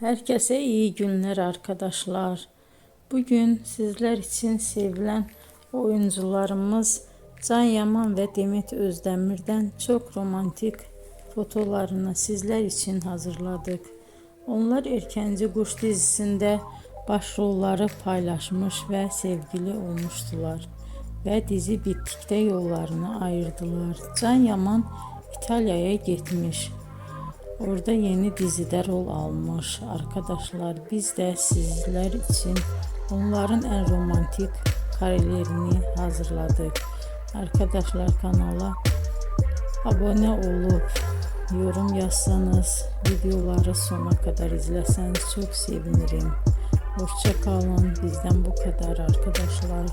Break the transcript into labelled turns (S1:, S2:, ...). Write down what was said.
S1: Herkese iyi günler arkadaşlar. Bugün sizler için sevilen oyuncularımız Can Yaman ve Demet Özdemir'den çok romantik fotolarını sizler için hazırladık. Onlar Erkenci Kuş dizisinde başrolları paylaşmış ve sevgili olmuştular. Ve dizi bittikte yollarını ayırdılar. Can Yaman İtalya'ya gitmiş. Orada yeni dizide rol almış arkadaşlar. Biz de sizler için onların en romantik karelerini hazırladık. Arkadaşlar kanala abone olup yorum yazsanız, videoları sona kadar izleseniz çok sevinirim. Hoşça kalın. Bizden bu kadar arkadaşlar.